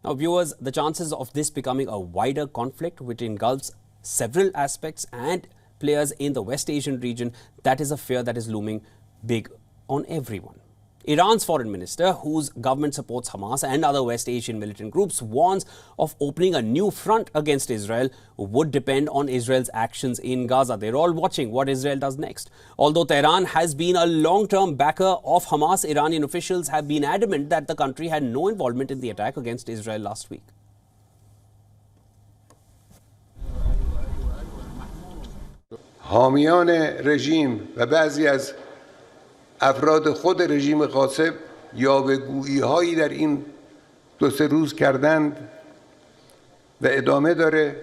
Now, viewers, the chances of this becoming a wider conflict which engulfs several aspects and players in the West Asian region, that is a fear that is looming big on everyone. Iran's foreign minister, whose government supports Hamas and other West Asian militant groups, warns of opening a new front against Israel would depend on Israel's actions in Gaza. They're all watching what Israel does next. Although Tehran has been a long-term backer of Hamas, Iranian officials have been adamant that the country had no involvement in the attack against Israel last week. حامیان رژیم و بعضی از افراد خود رژیم غاصب یاوه‌گویی‌هایی در این دو سه روز کردند و ادامه داره،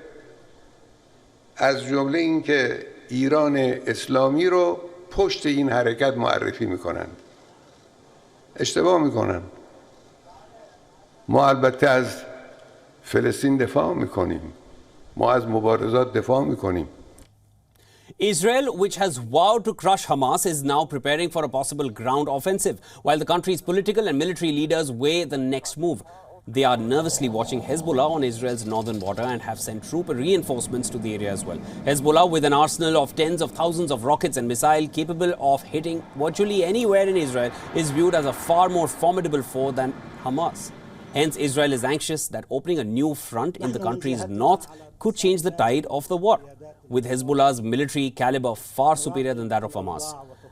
از جمله اینکه ایران اسلامی رو پشت این حرکت معرفی میکنند. اشتباه میکنن. ما البته از فلسطین دفاع میکنیم، ما از مبارزات دفاع میکنیم. Israel, which has vowed to crush Hamas, is now preparing for a possible ground offensive, while the country's political and military leaders weigh the next move. They are nervously watching Hezbollah on Israel's northern border and have sent troop reinforcements to the area as well. Hezbollah, with an arsenal of tens of thousands of rockets and missiles capable of hitting virtually anywhere in Israel, is viewed as a far more formidable foe than Hamas. Hence, Israel is anxious that opening a new front in the country's north could change the tide of the war, with Hezbollah's military caliber far superior than that of Hamas.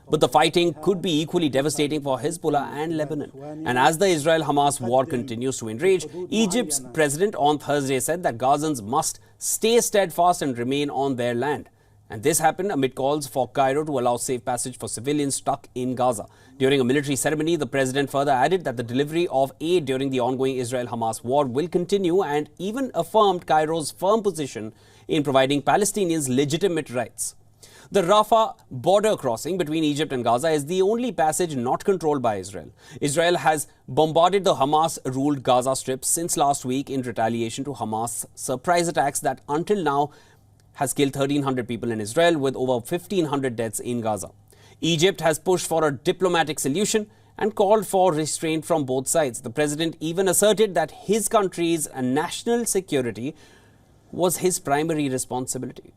But the fighting could be equally devastating for Hezbollah and Lebanon. And as the Israel-Hamas war continues to enrage, Egypt's president on Thursday said that Gazans must stay steadfast and remain on their land. And this happened amid calls for Cairo to allow safe passage for civilians stuck in Gaza. During a military ceremony, the president further added that the delivery of aid during the ongoing Israel-Hamas war will continue, and even affirmed Cairo's firm position in providing Palestinians legitimate rights. The Rafah border crossing between Egypt and Gaza is the only passage not controlled by Israel. Israel has bombarded the Hamas-ruled Gaza Strip since last week in retaliation to Hamas' surprise attacks that until now has killed 1,300 people in Israel, with over 1,500 deaths in Gaza. Egypt has pushed for a diplomatic solution and called for restraint from both sides. The president even asserted that his country's national security was his primary responsibility.